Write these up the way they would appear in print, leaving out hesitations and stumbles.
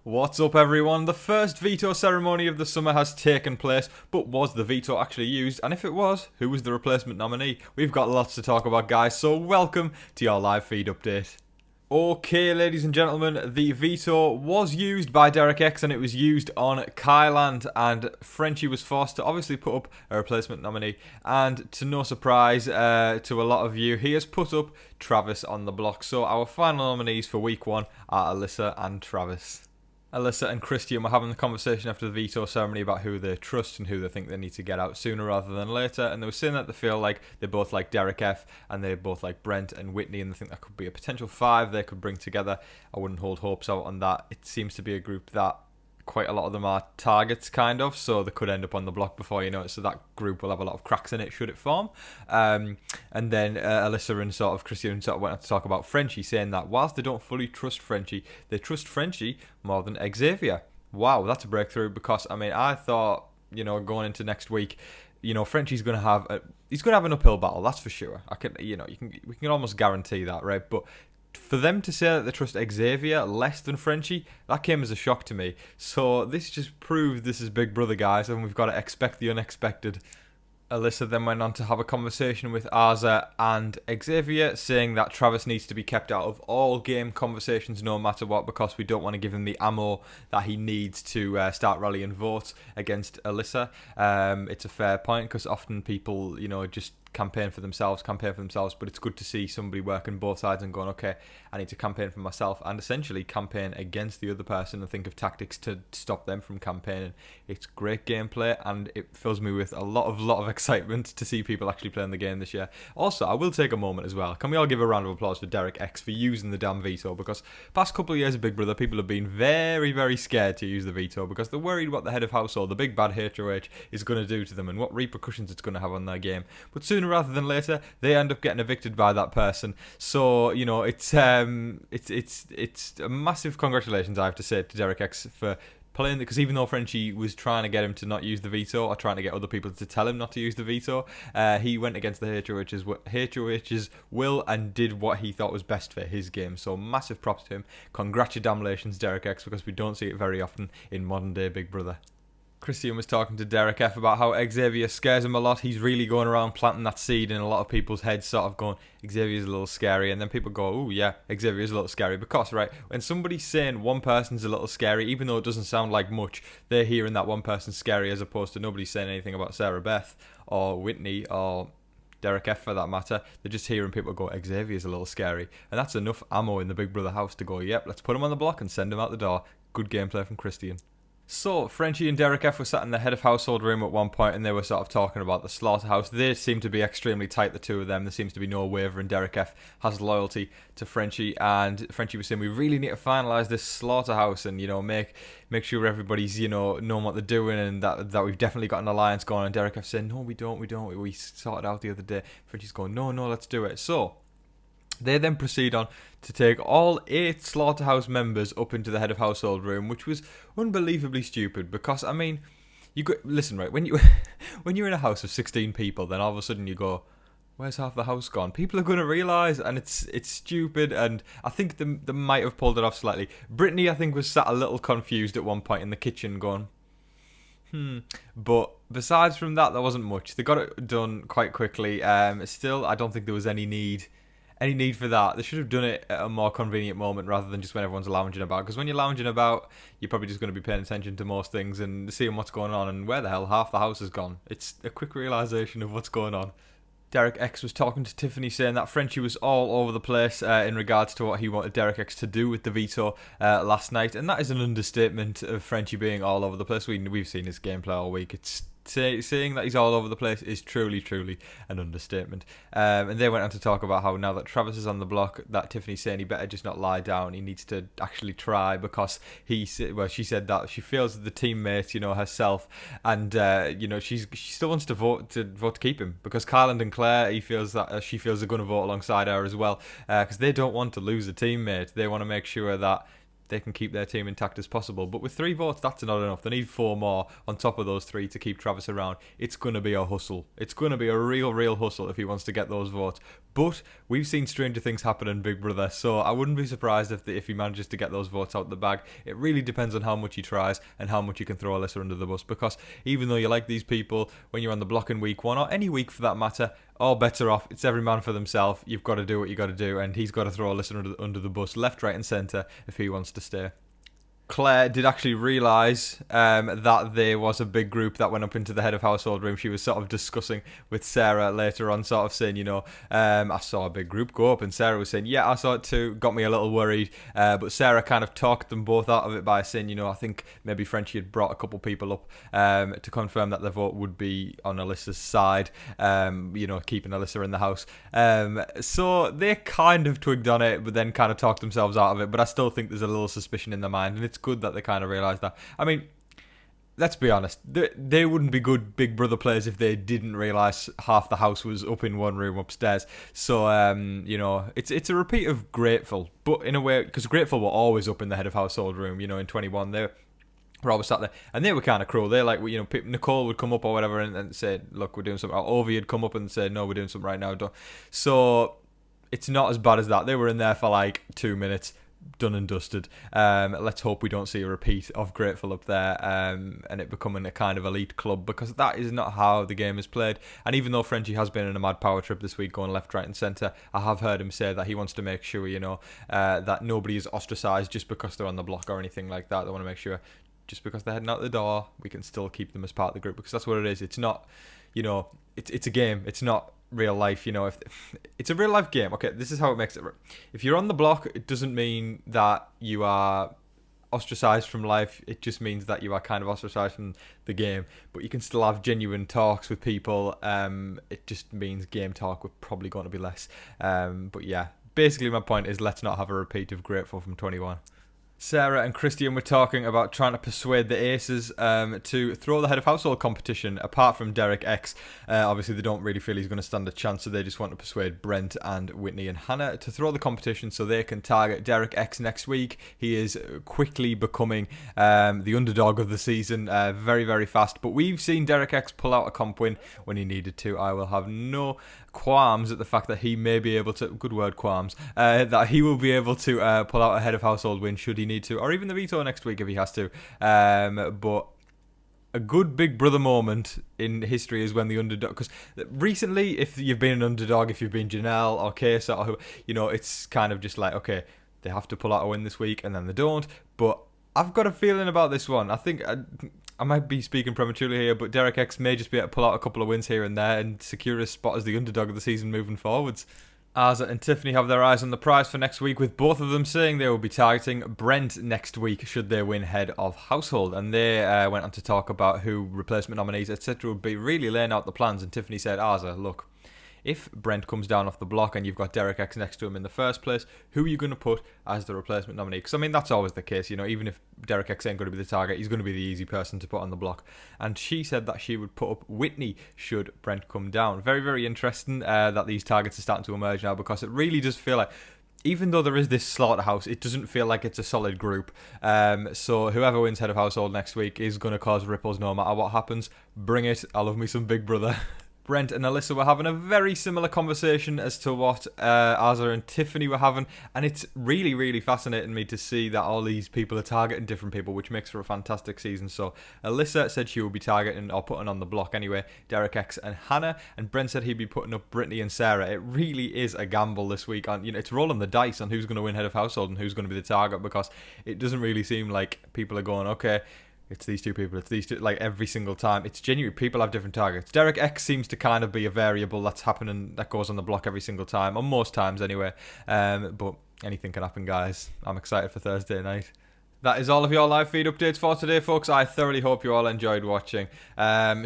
What's up, everyone? The first veto ceremony of the summer has taken place, but was the veto actually used? And if it was, who was the replacement nominee? We've got lots to talk about, guys, so welcome to your live feed update. Okay, ladies and gentlemen, the veto was used by Derek X and it was used on Kyland, and Frenchie was forced to obviously put up a replacement nominee, and to no surprise to a lot of you, he has put up Travis on the block. So our final nominees for week one are Alyssa and Travis. Alyssa and Christian were having the conversation after the veto ceremony about who they trust and who they think they need to get out sooner rather than later, and they were saying that they feel like they both like Derek F and they both like Brent and Whitney, and they think that could be a potential 5 they could bring together. I wouldn't hold hopes out on that. It seems to be a group that quite a lot of them are targets, kind of, so they could end up on the block before you know it, so that group will have a lot of cracks in it should it form. And then Alyssa and sort of Christian sort of went on to talk about Frenchie, saying that whilst they don't fully trust Frenchie, they trust Frenchie more than Xavier. Wow, that's a breakthrough, because I mean, I thought, you know, going into next week, you know, Frenchie's going to have an uphill battle, that's for sure. We can almost guarantee that, right? But for them to say that they trust Xavier less than Frenchie, that came as a shock to me. So this just proves this is Big Brother, guys, and we've got to expect the unexpected. Alyssa then went on to have a conversation with Arza and Xavier, saying that Travis needs to be kept out of all game conversations no matter what, because we don't want to give him the ammo that he needs to start rallying votes against Alyssa. It's a fair point, because often people, you know, just campaign for themselves, but it's good to see somebody working both sides and going, okay, I need to campaign for myself and essentially campaign against the other person and think of tactics to stop them from campaigning. It's great gameplay, and it fills me with a lot of excitement to see people actually playing the game this year. Also, I will take a moment as well. Can we all give a round of applause for Derek X for using the damn veto? Because past couple of years of Big Brother, people have been very, very scared to use the veto because they're worried what the head of household, the big bad HOH, is going to do to them and what repercussions it's going to have on their game. But sooner rather than later, they end up getting evicted by that person. So, you know, it's a massive congratulations, I have to say, to Derek X for playing, because even though Frenchie was trying to get him to not use the veto, or trying to get other people to tell him not to use the veto, he went against the HOH's will and did what he thought was best for his game. So massive props to him. Congratulations, Derek X, because we don't see it very often in modern day Big Brother. Christian was talking to Derek F about how Xavier scares him a lot. He's really going around planting that seed in a lot of people's heads, sort of going, Xavier's a little scary. And then people go, oh yeah, Xavier's a little scary. Because, right, when somebody's saying one person's a little scary, even though it doesn't sound like much, they're hearing that one person's scary, as opposed to nobody saying anything about Sarah Beth or Whitney or Derek F for that matter. They're just hearing people go, Xavier's a little scary. And that's enough ammo in the Big Brother house to go, yep, let's put him on the block and send him out the door. Good gameplay from Christian. So, Frenchie and Derek F were sat in the head of household room at one point, and they were sort of talking about the slaughterhouse. They seem to be extremely tight, the two of them. There seems to be no wavering. Derek F has loyalty to Frenchie, and Frenchie was saying, we really need to finalise this slaughterhouse and, you know, make sure everybody's, you know, knowing what they're doing, and that we've definitely got an alliance going. And Derek F saying, no, we don't. We sorted out the other day. Frenchie's going, no, let's do it. So they then proceed on to take all 8 slaughterhouse members up into the head of household room, which was unbelievably stupid, because, I mean, listen, right, when you're in a house of 16 people, then all of a sudden you go, where's half the house gone? People are going to realise, and it's stupid, and I think they might have pulled it off slightly. Brittany, I think, was sat a little confused at one point in the kitchen going, But besides from that, there wasn't much. They got it done quite quickly. Still, I don't think there was any need for that. They should have done it at a more convenient moment rather than just when everyone's lounging about. Because when you're lounging about, you're probably just going to be paying attention to most things and seeing what's going on and where the hell half the house has gone. It's a quick realisation of what's going on. Derek X was talking to Tiffany, saying that Frenchie was all over the place in regards to what he wanted Derek X to do with the veto last night. And that is an understatement of Frenchie being all over the place. We've seen his gameplay all week. It's saying that he's all over the place is truly an understatement. And they went on to talk about how now that Travis is on the block, that Tiffany's saying he better just not lie down. He needs to actually try, because she said that she feels the teammates, you know, herself, and you know, she still wants to vote to keep him, because Kyland and Claire, she feels are going to vote alongside her as well, because they don't want to lose a teammate. They want to make sure that they can keep their team intact as possible. But with 3 votes, that's not enough. They need 4 more on top of those 3 to keep Travis around. It's going to be a hustle. It's going to be a real hustle if he wants to get those votes. But we've seen stranger things happen in Big Brother, so I wouldn't be surprised if he manages to get those votes out the bag. It really depends on how much he tries and how much you can throw Alyssa under the bus, because even though you like these people, when you're on the block in week 1, or any week for that matter, all bets are off. It's every man for themselves. You've got to do what you got to do, and he's got to throw Alyssa under the bus, left, right and centre, if he wants to stay. Claire did actually realise that there was a big group that went up into the head of household room. She was sort of discussing with Sarah later on, sort of saying, I saw a big group go up, and Sarah was saying, yeah, I saw it too, got me a little worried, but Sarah kind of talked them both out of it by saying, I think maybe Frenchie had brought a couple people up to confirm that the vote would be on Alyssa's side, keeping Alyssa in the house. So they kind of twigged on it, but then kind of talked themselves out of it, but I still think there's a little suspicion in their mind, and it's good that they kind of realise that. I mean, let's be honest, they wouldn't be good Big Brother players if they didn't realise half the house was up in one room upstairs. So, it's a repeat of Grateful, but in a way, because Grateful were always up in the head of household room, in 21, they were always sat there, and they were kind of cruel. They're like, Nicole would come up or whatever and say, look, we're doing something. Or Ovi would come up and say, no, we're doing something right now. So, it's not as bad as that. They were in there for like 2 minutes, done and dusted. Let's hope we don't see a repeat of Grateful up there and it becoming a kind of elite club, because that is not how the game is played. And even though Frenchie has been in a mad power trip this week, going left, right and centre, I have heard him say that he wants to make sure, that nobody is ostracised just because they're on the block or anything like that. They want to make sure just because they're heading out the door, we can still keep them as part of the group, because that's what it is. It's not, it's a game. It's not real life. If it's a real life game, okay, this is how it makes it. If you're on the block, it doesn't mean that you are ostracized from life. It just means that you are kind of ostracized from the game, but you can still have genuine talks with people. It just means game talk we're probably going to be less. But yeah, basically my point is, let's not have a repeat of Grateful from 21. Sarah and Christian were talking about trying to persuade the Aces to throw the head of household competition, apart from Derek X. Obviously, they don't really feel he's going to stand a chance, so they just want to persuade Brent and Whitney and Hannah to throw the competition so they can target Derek X next week. He is quickly becoming the underdog of the season, very, very fast. But we've seen Derek X pull out a comp win when he needed to. I will have no qualms at the fact that he may be able to, good word, qualms, that he will be able to pull out a head of household win should he need to, or even the veto next week if he has to. But a good Big Brother moment in history is when the underdog, because recently, if you've been an underdog, if you've been Janelle or Kesa or who, it's kind of just like, okay, they have to pull out a win this week and then they don't. But I've got a feeling about this one. I think I might be speaking prematurely here, but Derek X may just be able to pull out a couple of wins here and there and secure his spot as the underdog of the season moving forwards. Arza and Tiffany have their eyes on the prize for next week, with both of them saying they will be targeting Brent next week should they win head of household. And they went on to talk about who replacement nominees, etc. would be, really laying out the plans. And Tiffany said, Arza, look, if Brent comes down off the block and you've got Derek X next to him in the first place, who are you going to put as the replacement nominee? Because, I mean, that's always the case. Even if Derek X ain't going to be the target, he's going to be the easy person to put on the block. And she said that she would put up Whitney should Brent come down. Very, very interesting that these targets are starting to emerge now, because it really does feel like, even though there is this slaughterhouse, it doesn't feel like it's a solid group. So whoever wins head of household next week is going to cause ripples no matter what happens. Bring it. I love me some Big Brother. Brent and Alyssa were having a very similar conversation as to what Arza and Tiffany were having, and it's really, really fascinating me to see that all these people are targeting different people, which makes for a fantastic season. So Alyssa said she would be targeting, or putting on the block anyway, Derek X and Hannah, and Brent said he'd be putting up Brittany and Sarah. It really is a gamble this week on, it's rolling the dice on who's going to win head of household and who's going to be the target, because it doesn't really seem like people are going, okay, it's these two people, it's these two, like every single time. It's genuine. People have different targets. Derek X seems to kind of be a variable that's happening, that goes on the block every single time, or most times anyway. But anything can happen, guys. I'm excited for Thursday night. That is all of your live feed updates for today, folks. I thoroughly hope you all enjoyed watching.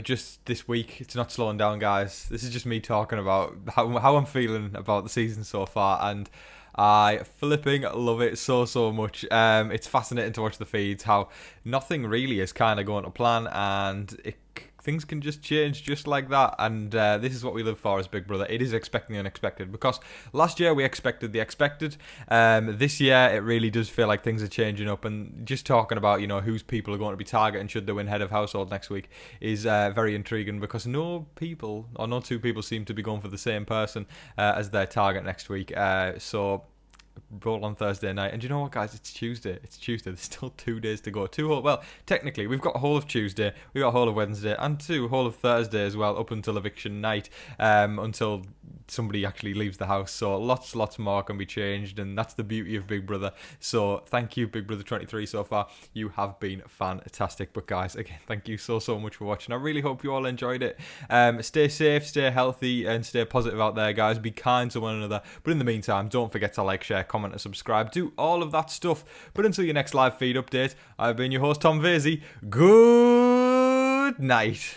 Just this week, it's not slowing down, guys. This is just me talking about how I'm feeling about the season so far, and I flipping love it so much. It's fascinating to watch the feeds, how nothing really is kind of going to plan, and things can just change just like that, and this is what we live for as Big Brother. It is expecting the unexpected, because last year we expected the expected. This year it really does feel like things are changing up, and just talking about, you know, whose people are going to be targeting should they win head of household next week is very intriguing, because no two people seem to be going for the same person as their target next week. So roll on Thursday night, and you know what, guys, it's Tuesday. There's still 2 days to go. Well, technically we've got whole of Tuesday, we've got whole of Wednesday, and whole of Thursday as well, up until eviction night, until somebody actually leaves the house. So lots more can be changed, and that's the beauty of Big Brother. So thank you, Big Brother 23, so far. You have been fantastic. But guys, again, thank you so much for watching. I really hope you all enjoyed it. Stay safe, stay healthy, and stay positive out there, guys. Be kind to one another, but in the meantime, don't forget to like, share, comment, and subscribe. Do all of that stuff. But until your next live feed update, I've been your host, Tom Vasey. Good night.